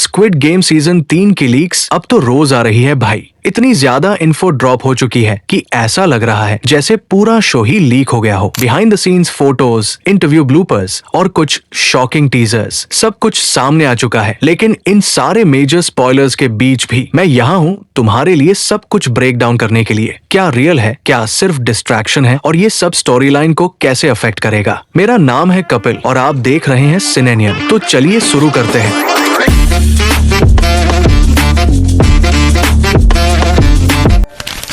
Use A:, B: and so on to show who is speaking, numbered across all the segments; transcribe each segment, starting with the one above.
A: Squid game season 3 की leaks अब तो रोज आ रही है भाई। इतनी ज्यादा इन्फो ड्रॉप हो चुकी है कि ऐसा लग रहा है जैसे पूरा शो ही लीक हो गया हो। Behind the scenes photos, interview bloopers और कुछ शॉकिंग टीजर्स, सब कुछ सामने आ चुका है। लेकिन इन सारे मेजर स्पॉयलर्स के बीच भी मैं यहाँ हूँ तुम्हारे लिए सब कुछ ब्रेक डाउन करने के लिए। क्या रियल है, क्या सिर्फ डिस्ट्रैक्शन है, और ये सब स्टोरी लाइन को कैसे अफेक्ट करेगा। मेरा नाम है कपिल और आप देख रहे हैं सिनेनियन। तो चलिए शुरू करते हैं।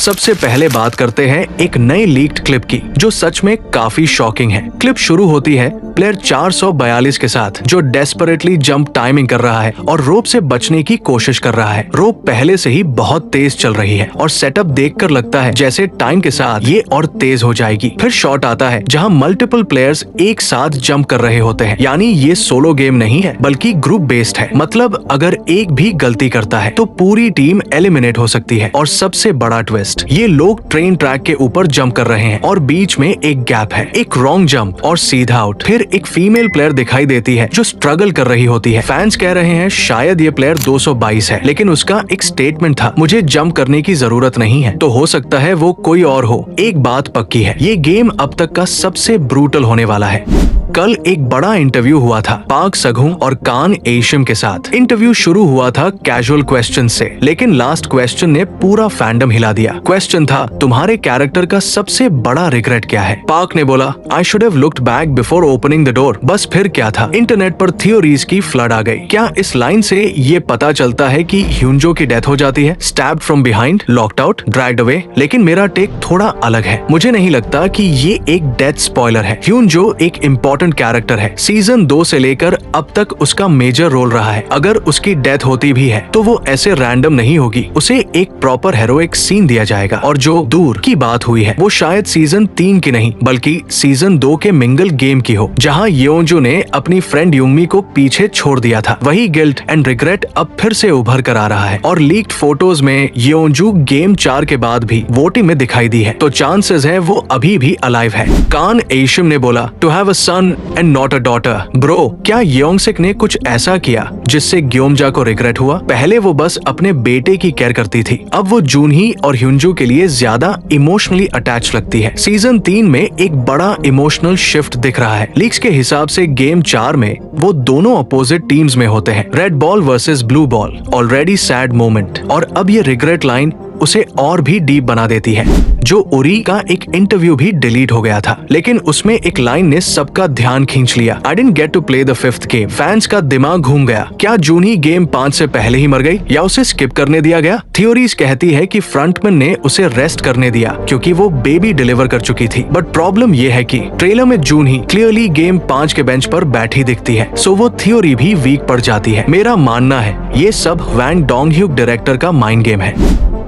A: सबसे पहले बात करते हैं एक नई लीक्ड क्लिप की जो सच में काफी शॉकिंग है। क्लिप शुरू होती है प्लेयर 442 के साथ जो डेस्परेटली जंप टाइमिंग कर रहा है और रोप से बचने की कोशिश कर रहा है। रोप पहले से ही बहुत तेज चल रही है और सेटअप देखकर लगता है जैसे टाइम के साथ ये और तेज हो जाएगी। फिर शॉट आता है जहां मल्टीपल प्लेयर्स एक साथ जंप कर रहे होते हैं, यानी ये सोलो गेम नहीं है बल्कि ग्रुप बेस्ड है। मतलब अगर एक भी गलती करता है तो पूरी टीम एलिमिनेट हो सकती है। और सबसे बड़ा ट्विस्ट, ये लोग ट्रेन ट्रैक के ऊपर जंप कर रहे हैं और बीच में एक गैप है, एक रॉन्ग जंप और सीधा आउट। फिर एक फीमेल प्लेयर दिखाई देती है जो स्ट्रगल कर रही होती है। फैंस कह रहे हैं शायद ये प्लेयर 222 है, लेकिन उसका एक स्टेटमेंट था, मुझे जंप करने की जरूरत नहीं है। तो हो सकता है वो कोई और हो। एक बात पक्की है, ये गेम अब तक का सबसे ब्रूटल होने वाला है। कल एक बड़ा इंटरव्यू हुआ था पार्क सगुन और कान एशियम के साथ। इंटरव्यू शुरू हुआ था कैजुअल क्वेश्चन से, लेकिन लास्ट क्वेश्चन ने पूरा फैंडम हिला दिया। क्वेश्चन था, तुम्हारे कैरेक्टर का सबसे बड़ा रिग्रेट क्या है। पार्क ने बोला, I should have looked back before opening the door. बस फिर क्या था, इंटरनेट पर थियोरीज की फ्लड आ गई। क्या इस लाइन से ये पता चलता है कि ह्यूंजो की डेथ हो जाती है, stabbed from behind, locked out, dragged away. लेकिन मेरा टेक थोड़ा अलग है। मुझे नहीं लगता कि ये एक डेथ स्पॉइलर है। ह्यूंजो एक इम्पोर्टेंट कैरेक्टर है। सीजन 2 से लेकर अब तक उसका मेजर रोल रहा है। अगर उसकी डेथ होती भी है तो वो ऐसे रैंडम नहीं होगी, उसे एक प्रॉपर हेरोइक सीन दिया जाएगा। और जो दूर की बात हुई है वो शायद सीजन 3 की नहीं बल्कि सीजन 2 के मिंगल गेम की हो, जहां योंजू ने अपनी फ्रेंड युंगमी को पीछे छोड़ दिया था। वही गिल्ट एंड रिग्रेट अब फिर से उभर कर आ रहा है। और लीक्ड फोटोज में योंजू गेम 4 के बाद भी वोटिंग में दिखाई दी है, तो चांसेस है वो अभी भी अलाइव है। कान एशियम ने बोला, to have a son and not a daughter. Bro, क्या योंगसिक ने कुछ ऐसा किया जिससे ग्योमजा को रिग्रेट हुआ? पहले वो बस अपने बेटे की केयर करती थी, अब वो जूनही और ह्यूंजू के लिए ज्यादा इमोशनली अटैच लगती है। सीजन 3 में एक बड़ा इमोशनल शिफ्ट दिख रहा है। लीक्स के हिसाब से गेम 4 में वो दोनों अपोजिट टीम्स में होते हैं, red ball versus blue ball. Already sad moment, और अब ये रिग्रेट लाइन उसे और भी डीप बना देती है। जो उरी का एक इंटरव्यू भी डिलीट हो गया था, लेकिन उसमें एक लाइन ने सबका ध्यान खींच लिया, I didn't get to play the 5th game. Fans का दिमाग घूम गया। क्या जूनही गेम 5 से पहले ही मर गई या उसे स्किप करने दिया गया? थियोरीज कहती है कि फ्रंटमैन ने उसे रेस्ट करने दिया क्योंकि वो बेबी डिलीवर कर चुकी थी। बट प्रॉब्लम ये है कि ट्रेलर में जूनही क्लियरली गेम 5 के बेंच पर बैठी दिखती है, सो वो थियोरी भी वीक पड़ जाती है। मेरा मानना है ये सब वैंग डोंग-ह्यूक डायरेक्टर का माइंड गेम है।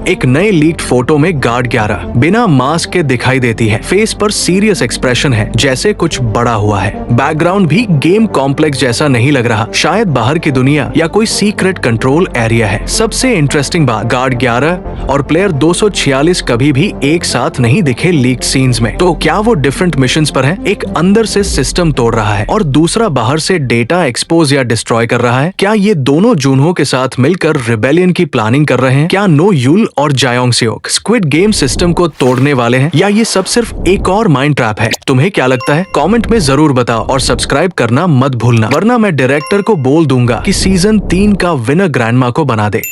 A: एक नए लीक्ड फोटो में गार्ड 11 बिना मास्क के दिखाई देती है। फेस पर सीरियस एक्सप्रेशन है, जैसे कुछ बड़ा हुआ है। बैकग्राउंड भी गेम कॉम्प्लेक्स जैसा नहीं लग रहा, शायद बाहर की दुनिया या कोई सीक्रेट कंट्रोल एरिया है। सबसे इंटरेस्टिंग बात, गार्ड 11 और प्लेयर 246 कभी भी एक साथ नहीं दिखे लीक्ड सीन्स में। तो क्या वो डिफरेंट मिशंस पर है? एक अंदर से सिस्टम तोड़ रहा है और दूसरा बाहर से डेटा एक्सपोज या डिस्ट्रॉय कर रहा है। क्या ये दोनों जूनहो के साथ मिलकर रिबेलियन की प्लानिंग कर रहे हैं? क्या नो यूल और जायोंग सियोक स्क्विड गेम सिस्टम को तोड़ने वाले हैं, या ये सब सिर्फ एक और माइंड ट्रैप है? तुम्हें क्या लगता है? कमेंट में जरूर बताओ और सब्सक्राइब करना मत भूलना, वरना मैं डायरेक्टर को बोल दूंगा कि सीजन 3 का विनर ग्रैंडमा को बना दे।